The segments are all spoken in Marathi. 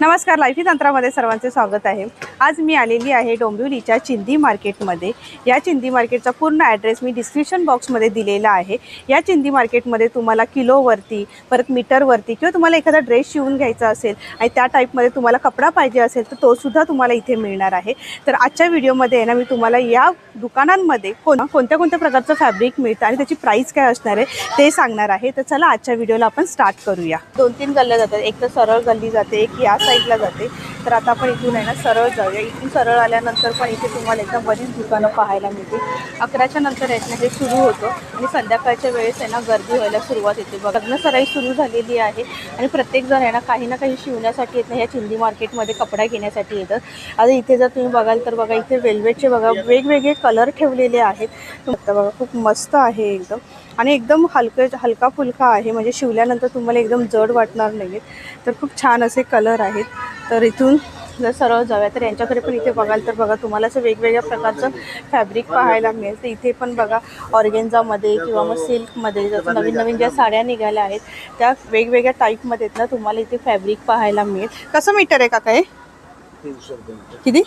नमस्कार, लाईफी तंत्रामध्ये सर्वांचे स्वागत आहे। आज मी आलेली आहे डोंबिवलीच्या चिंदी मार्केटमध्ये। या चिंदी मार्केटचा पूर्ण ॲड्रेस मी डिस्क्रिप्शन बॉक्समध्ये दिलेला आहे। या चिंदी मार्केटमध्ये तुम्हाला किलोवरती, परत मीटरवरती किंवा तुम्हाला एखादा ड्रेस शिवून घ्यायचा असेल आणि त्या टाईपमध्ये तुम्हाला कपडा पाहिजे असेल तर तो सुद्धा तुम्हाला इथे मिळणार आहे। तर आजच्या व्हिडिओमध्ये आहे ना, मी तुम्हाला या दुकानांमध्ये कोणत्या प्रकारचं फॅब्रिक मिळतं आणि त्याची प्राइस काय असणार आहे ते सांगणार आहे। तर चला आजच्या व्हिडिओला आपण स्टार्ट करूया। 2-3 गल्ल्या जातात, एक तर सरळ गल्ली जाते, एक या साईडला जाते। तर आता आपण इथून आहे ना सरळ जाऊया। इथून सरळ आल्यानंतर पण इथे तुम्हाला एकदम बरीच दुकानं पाहायला मिळतील। 11च्या नंतर आहे ना हे सुरू होतं आणि संध्याकाळच्या वेळेस आहे ना गर्दी व्हायला सुरुवात होते। बघा, लग्न सराई सुरू झालेली आहे आणि प्रत्येक जण आहे ना काही शिवण्यासाठी येत ना ह्या चिंदी मार्केटमध्ये कपडा घेण्यासाठी येतात। आता इथे जर तुम्ही बघाल तर बघा, इथे वेल्वेटचे बघा वेगवेगळे कलर ठेवलेले आहेत। बघा खूप मस्त आहे एकदम आणि एकदम हलका फुलका आहे, म्हणजे शिवल्यानंतर तुम्हाला एकदम जड वाटणार नाही। तर खूप छान असे कलर आहेत। तर इथून जर सरळ जाऊया तर यांच्याकडे पण इथे बघाल तर बघा तुम्हाला असं वेगवेगळ्या प्रकारचं फॅब्रिक पाहायला मिळेल। तर इथे पण बघा ऑर्गेन्झामध्ये किंवा मग सिल्कमध्ये जसं नवीन ज्या साड्या निघाल्या आहेत त्या वेगवेगळ्या टाईपमध्ये ना तुम्हाला इथे फॅब्रिक पाहायला मिळेल। कसं मीटर आहे काका हे? 300 रुपये। किती?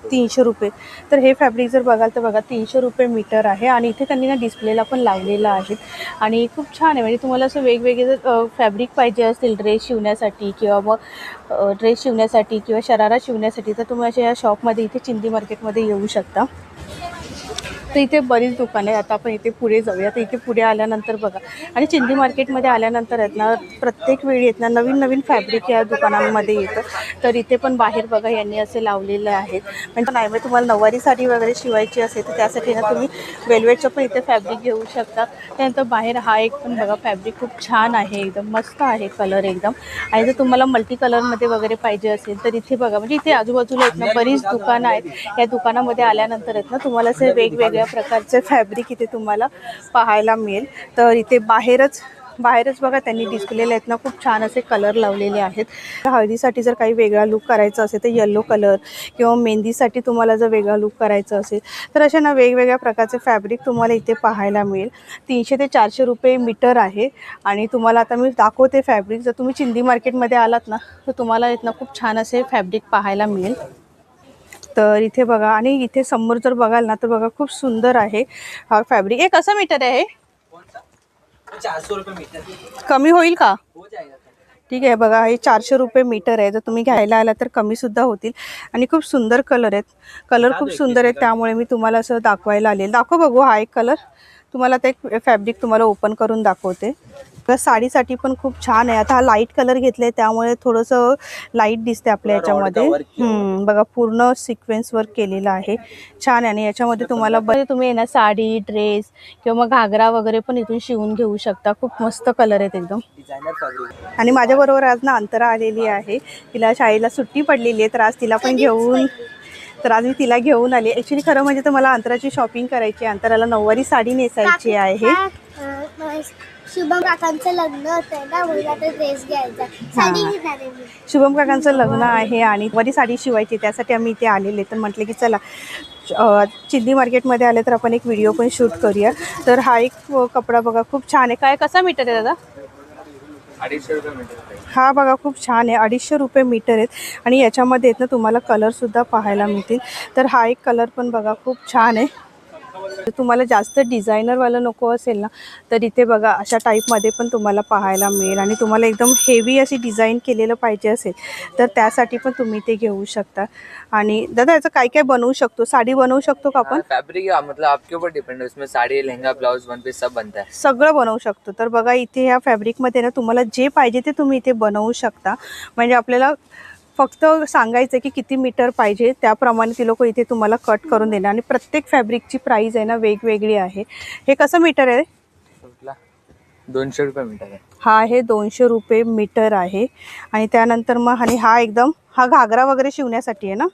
300 रुपये। तर हे फॅब्रिक जर बघाल तर बघा 300 रुपये मीटर आहे आणि इथे त्यांनी ना डिस्प्लेला पण लावलेलं आहे आणि खूप छान आहे। म्हणजे तुम्हाला असं वेगवेगळे जर फॅब्रिक पाहिजे असतील ड्रेस शिवण्यासाठी किंवा मग ड्रेस शिवण्यासाठी किंवा शरारा शिवण्यासाठी तर तुम्ही अशा या शॉपमध्ये इथे चिंदी मार्केटमध्ये येऊ शकता। तर इथे बरीच दुकानं आहे। आता आपण इथे पुढे जाऊया। तर इथे पुढे आल्यानंतर बघा आणि चिंदी मार्केटमध्ये आल्यानंतर आहेत ना प्रत्येक वेळी आहेत ना नवीन फॅब्रिक या दुकानांमध्ये येतं। तर इथे पण बाहेर बघा यांनी असे लावलेले आहेत, म्हणजे नाही मग तुम्हाला नऊवारी साडी वगैरे शिवायची असेल तर त्यासाठी ना तुम्ही वेल्वेटचं पण इथे फॅब्रिक घेऊ शकता। त्यानंतर बाहेर हा एक पण बघा फॅब्रिक खूप छान आहे, एकदम मस्त आहे कलर एकदम। आणि जर तुम्हाला मल्टी कलरमध्ये वगैरे पाहिजे असेल तर इथे बघा, म्हणजे इथे आजूबाजूला आहेत ना बरीच दुकानं आहेत। या दुकानामध्ये आल्यानंतर आहेत ना तुम्हाला असे वेगवेगळ्या प्रकारचे फॅब्रिक इथे तुम्हाला पाहायला मिळेल। तर इथे बाहेरच बघा त्यांनी डिस्प्लेला आहेत ना खूप छान असे कलर लावलेले आहेत। हळदीसाठी जर काही वेगळा लुक करायचा असेल तर येलो कलर किंवा मेहंदीसाठी तुम्हाला जर वेगळा लुक करायचा असेल तर अशा ना वेगवेगळ्या प्रकारचे फॅब्रिक तुम्हाला इथे पाहायला मिळेल। 300 ते 400 रुपये मीटर आहे आणि तुम्हाला आता मी दाखवते फॅब्रिक। जर तुम्ही चिंदी मार्केटमध्ये आलात ना तर तुम्हाला इथनं खूप छान असे फॅब्रिक पाहायला मिळेल। तर इथे बघा आणि इथे समोर जर बघाल ना तर बघा खूप सुंदर आहे हा फॅब्रिक। हे कसं मीटर आहे? 400 रुपये मीटर। कमी होईल का? हो जाएगा। ठीक आहे, बघा हे 400 रुपये मीटर आहे। जर तुम्ही घ्यायला आला तर कमी सुद्धा होतील आणि खूप सुंदर कलर आहेत। कलर खूप सुंदर आहेत त्यामुळे मी तुम्हाला असं दाखवायला आले। दाखव बघू, हा एक कलर तुम्हाला ते फॅब्रिक तुम्हाला ओपन करून दाखवते। तर साडीसाठी पण खूप छान आहे। आता हा लाईट कलर घेतले त्यामुळे थोडंसं लाईट दिसते आपल्या याच्यामध्ये। बघा पूर्ण सिक्वेन्स वर्क केलेलं आहे, छान आहे। आणि याच्यामध्ये तुम्हाला तुम्ही ना साडी, ड्रेस किंवा मग घागरा वगैरे पण इथून शिवून घेऊ शकता। खूप मस्त कलर आहेत एकदम। आणि माझ्याबरोबर आज ना अंतरा आलेली आहे, तिला शाळेला सुट्टी पडलेली आहे तर आज तिला पण घेऊन मी तिला घेऊन आली। ॲक्च्युली खरं म्हणजे तर मला अंतराची शॉपिंग करायची, अंतराला नऊवारी साडी नेसायची आहे। शुभम काकांचं लग्न होतं ना, मला तर ड्रेस घ्यायचा, साडी घेणार आहे मी। शुभम काकांचं लग्न आहे आणि नऊवारी साडी शिवायची, त्यासाठी आम्ही इथे आलेले। तर म्हटले की चला चिंदी मार्केटमध्ये आले तर आपण एक व्हिडिओ पण शूट करूया। तर हा एक कपडा बघा खूप छान आहे। काय कसा मीटर आहे दादा? 250 रुपये मीटर। हा बघा खूप छान आहे, 250 रुपये मीटर आहेत आणि याच्यामध्ये आहेत ना तुम्हाला कलरसुद्धा पाहायला मिळतील। तर हा एक कलर पण बघा खूप छान आहे। तुम्हाला जास्त डिझायनरवालं नको असेल ना तर इथे बघा अशा टाईपमध्ये पण तुम्हाला पाहायला मिळेल। आणि तुम्हाला एकदम हेवी अशी डिझाईन केलेलं पाहिजे असेल तर त्यासाठी पण तुम्ही ते घेऊ शकता। आणि दादा याचं काय बनवू शकतो? साडी बनवू शकतो का आपण? फैब्रिक मतलब आपके ऊपर डिपेंड है, उसमें sari, lehenga, blouse, one piece सब बनता है। सगळं बनवू शकतो। तर बघा इथे ह्या फॅब्रिकमध्ये ना तुम्हाला जे पाहिजे ते तुम्ही इथे बनवू शकता। म्हणजे आपल्याला फक्त सांगायचं की किती मीटर पाहिजे, त्याप्रमाणे ती लोक इथे तुम्हाला कट करून देणार। आणि प्रत्येक फॅब्रिकची प्राइस आहे ना वेगवेगळी आहे। हे कसं मीटर आहे? 200 रुपये मीटर है। हा आहे 200 रुपये मीटर आहे। आणि त्यानंतर मग आणि हा घागरा वगैरे शिवण्यासाठी आहे ना?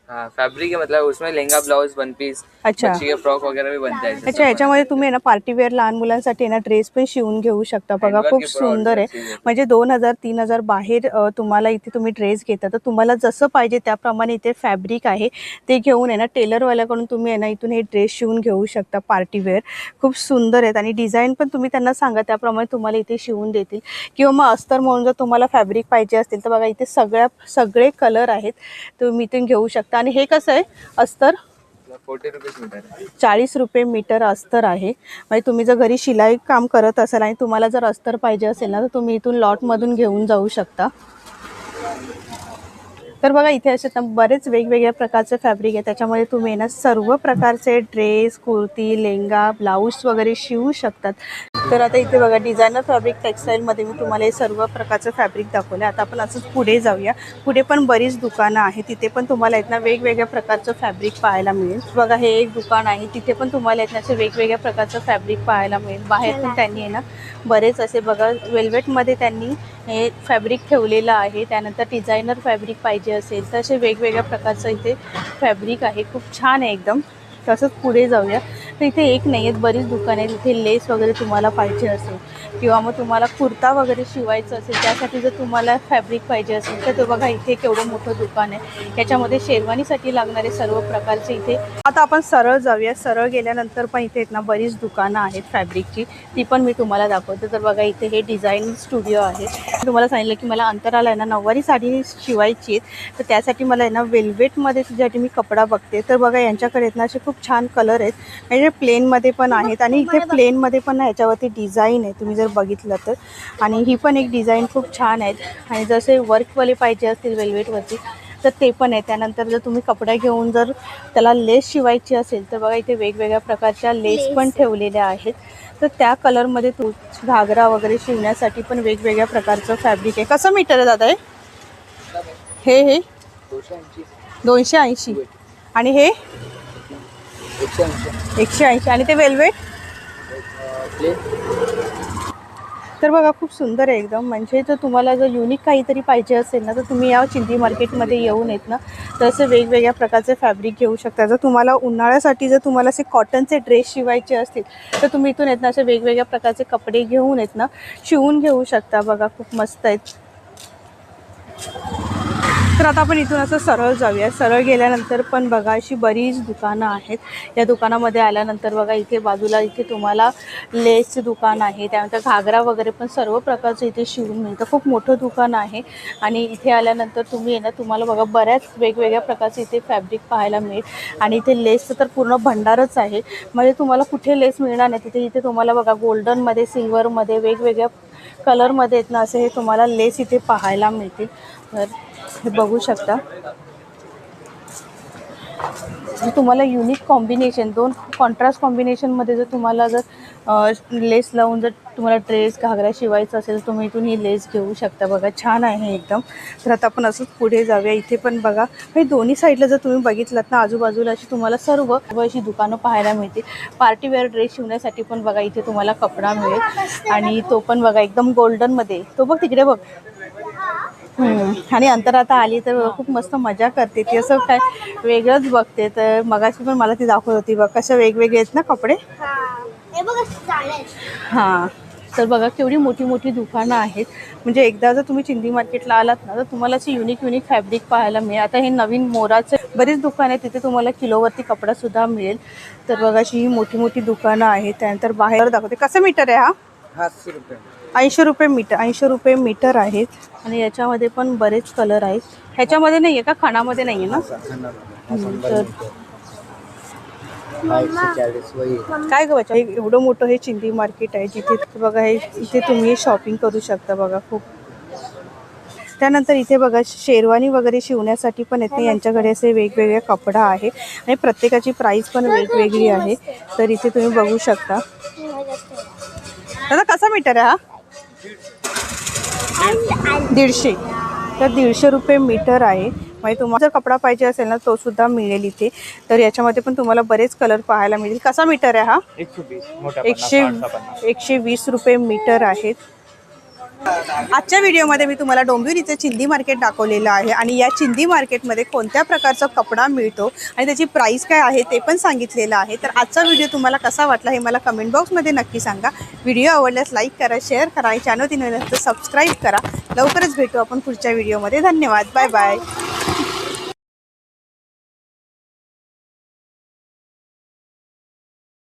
हाँ, फैब्रिक है, मतलब उसमें लहंगा, ब्लाउज, वन पीस अच्छा बच्ची के फ्रॉक वगैरह भी बनते हैं अच्छा, याच्यामध्ये तुम्ही आहे ना पार्टी वेअर लहान मुलांसाठी आहे ना ड्रेस पण शिवून घेऊ शकता बघा. Handwork खूप की fraud सुंदर आहे. dress आहे. म्हणजे 2,000-3,000 बाहेर तुम्हाला इथे तुम्ही ड्रेस घेता तर तुम्हाला जसं पाहिजे त्याप्रमाणे इथे फॅब्रिक आहे ते घेऊन आहे ना टेलरवाल्याकडून तुम्ही आहे ना इथून हे ड्रेस शिवून घेऊ शकता पार्टी वेअर. खूप सुंदर आहेत आणि डिझाईन पण तुम्ही त्यांना सांगा त्याप्रमाणे तुम्हाला इथे शिवून देतील. किंवा मग अस्तर म्हणून जर तुम्हाला फॅब्रिक पाहिजे असतील तर बघा इथे सगळे कलर आहेत तुम्ही इथून घेऊ शकता. आणि हे कसं आहे अस्तर 40 रुपीज मीटर है. 40 रुपये मीटर अस्तर आहे. म्हणजे तुम्ही जर घरी शिलाई काम करत असाल आणि तुम्हाला जर अस्तर पाहिजे असेल ना तर तुम्ही इथून लॉटमधून घेऊन जाऊ शकता. तर बघा इथे असे बरेच वेगवेगळ्या प्रकारचे फॅब्रिक आहे. त्याच्यामध्ये तुम्ही ना सर्व प्रकारचे ड्रेस, कुर्ती, लेंगा, ब्लाऊज वगैरे शिवू शकतात. तर आता इथे बघा डिझायनर फॅब्रिक टेक्सटाईलमध्ये मी तुम्हाला हे सर्व प्रकारचं फॅब्रिक दाखवलं. आता आपण असंच पुढे जाऊया. पुढे पण बरीच दुकानं आहेत. तिथे पण तुम्हाला इथनं वेगवेगळ्या प्रकारचं फॅब्रिक पाहायला मिळेल. बघा हे एक दुकान आहे. तिथे पण तुम्हाला इथनं असे वेगवेगळ्या प्रकारचं फॅब्रिक पाहायला मिळेल. बाहेर पण त्यांनी आहे ना बरेच असे बघा वेल्वेटमध्ये त्यांनी हे फॅब्रिक ठेवलेलं आहे. त्यानंतर डिझायनर फॅब्रिक पाहिजे असेल तर असे वेगवेगळ्या प्रकारचं इथे फॅब्रिक आहे. खूप छान आहे एकदम. तसंच पुढे जाऊया तर इथे एक नाही आहेत बरीच दुकानं आहेत. इथे लेस वगैरे तुम्हाला पाहिजे असेल किंवा मग तुम्हाला कुर्ता वगैरे शिवायचं असेल त्यासाठी जर तुम्हाला फॅब्रिक पाहिजे असेल तर तो बघा इथे केवढं मोठं दुकान आहे. याच्यामध्ये शेरवानीसाठी लागणारे सर्व प्रकारचे इथे. आता आपण सरळ जाऊया. सरळ गेल्यानंतर पण इथे ना बरीच दुकानं आहेत फॅब्रिकची. ती पण मी तुम्हाला दाखवते. तर बघा इथे हे डिझाईन स्टुडिओ आहे. तुम्हाला सांगितलं की मला अंतराला आहे ना नऊवारी साडी शिवायची आहे तर त्यासाठी मला आहे ना वेल्वेटमध्ये तुझ्यासाठी मी कपडा बघते. तर बघा यांच्याकडे आहेत ना असे खूप छान कलर आहेत. म्हणजे प्लेनमध्ये पण आहेत आणि इथे प्लेनमध्ये पण ह्याच्यावरती डिझाईन आहे तुम्ही जर बघितलं तर. आणि ही पण एक डिझाईन खूप छान आहेत. आणि जसे वर्कवाले पाहिजे असतील वेल्वेटवरती तर ते पण आहे. त्यानंतर जर तुम्ही कपडा घेऊन जर त्याला लेस शिवायची असेल तर बघा इथे वेगवेगळ्या प्रकारच्या लेस पण ठेवलेल्या आहेत. तर त्या कलरमध्ये तू घागरा वगैरे शिवण्यासाठी पण वेगवेगळ्या प्रकारचं फॅब्रिक आहे. कसं मीटर आहे दादा हे? हे 280 आणि हे 180 आणि ते वेल्वेट. तर बघा खूप सुंदर आहे एकदम. म्हणजे जर तुम्हाला जर युनिक काहीतरी पाहिजे असेल ना तर तुम्ही या चिंदी मार्केटमध्ये येऊन येत ना तर असे वेगवेगळ्या प्रकारचे फॅब्रिक घेऊ शकता. जर तुम्हाला उन्हाळ्यासाठी जर तुम्हाला असे कॉटनचे ड्रेस शिवायचे असतील तर तुम्ही इथून येत ना असे वेगवेगळ्या प्रकारचे कपडे घेऊन येत ना शिवून घेऊ शकता. बघा खूप मस्त आहेत. तर आता आपण इथून असं सरळ जाऊया. सरळ गेल्यानंतर पण बघा अशी बरीच दुकानं आहेत. या दुकानामध्ये आल्यानंतर बघा इथे बाजूला इथे तुम्हाला लेसचे दुकान आहे. त्यानंतर घागरा वगैरे पण सर्व प्रकारचं इथे शिवून मिळतं. खूप मोठं दुकान आहे. आणि इथे आल्यानंतर तुम्ही आहे ना तुम्हाला बघा बऱ्याच वेगवेगळ्या प्रकारचे इथे फॅब्रिक पाहायला मिळेल. आणि इथे लेसचं तर पूर्ण भंडारच आहे. म्हणजे तुम्हाला कुठे लेस मिळणार नाही तिथे इथे तुम्हाला बघा गोल्डनमध्ये, सिल्वरमध्ये, वेगवेगळ्या कलरमध्ये आहेत ना असे हे तुम्हाला लेस इथे पाहायला मिळतील. तर हे बघू शकता. तुम्हाला युनिक कॉम्बिनेशन 2 कॉन्ट्रास्ट कॉम्बिनेशनमध्ये जर तुम्हाला जर लेस लावून जर तुम्हाला ड्रेस घागरा शिवायचा असेल तर तुम्ही इथून ही लेस घेऊ शकता. बघा छान आहे एकदम. तर आता आपण असंच पुढे जाऊया. इथे पण बघा हे दोन्ही साईडला जर तुम्ही बघितलात ना आजूबाजूला अशी तुम्हाला सर्व अशी दुकानं पाहायला मिळतील. पार्टीवेअर ड्रेस शिवण्यासाठी पण बघा इथे तुम्हाला कपडा मिळेल. आणि तो पण बघा एकदम गोल्डनमध्ये. तो बघ तिकडे बघ. आणि अंतर आता आली तर खूप मस्त मजा करते ती. असं काय वेगळंच बघते. तर मगाशी पण मला ती दाखवत होती बघ कशा वेगवेगळे आहेत ना कपडे. हां तर बघा केवढी मोठी मोठी दुकानं आहेत. म्हणजे एकदा जर तुम्ही चिंदी मार्केटला आलात ना तर तुम्हाला अशी युनिक फॅब्रिक पाहायला मिळेल. आता हे नवीन मोराचे बरीच दुकानं आहेत. तिथे तुम्हाला किलोवरती कपडासुद्धा मिळेल. तर बघा अशी ही मोठी मोठी दुकानं आहेत. त्यानंतर बाहेर दाखवते. कसं मीटर आहे हा? 80 रुपये. 80 रुपये मीटर. 80 रुपये मीटर आहेत. आणि याच्यामध्ये पण बरेच कलर आहेत. ह्याच्यामध्ये नाही आहे का? खानामध्ये नाही आहे ना? तर काय गं बच्चा एवढं मोठं हे चिंदी मार्केट आहे जिथे बघा हे इथे तुम्ही शॉपिंग करू शकता. बघा खूप. त्यानंतर इथे बघा शेरवानी वगैरे शिवण्यासाठी पण येते. यांच्याकडे असे वेगवेगळे कपडा आहे आणि प्रत्येकाची प्राईस पण वेगवेगळी आहे. तर इथे तुम्ही बघू शकता. दादा कसा मीटर आहे हा? 150. तर 150 रुपये मीटर आहे. म्हणजे तुम्हाला जर कपडा पाहिजे असेल ना तो सुद्धा मिळेल इथे. तर याच्यामध्ये पण तुम्हाला बरेच कलर पाहायला मिळतील. कसा मीटर आहे हा? 120 रुपये मीटर आहेत. आजच्या व्हिडिओमध्ये मी तुम्हाला डोंबिवलीचं चिंदी मार्केट दाखवलेलं आहे आणि या चिंदी मार्केटमध्ये कोणत्या प्रकारचा कपडा मिळतो आणि त्याची प्राईस काय आहे ते पण सांगितलेलं आहे. तर आजचा व्हिडिओ तुम्हाला कसा वाटला हे मला कमेंट बॉक्समध्ये नक्की सांगा. व्हिडिओ आवडल्यास लाईक करा, शेअर करा, चॅनल सबस्क्राईब करा. लवकरच भेटू आपण पुढच्या व्हिडिओमध्ये. धन्यवाद. Bye bye.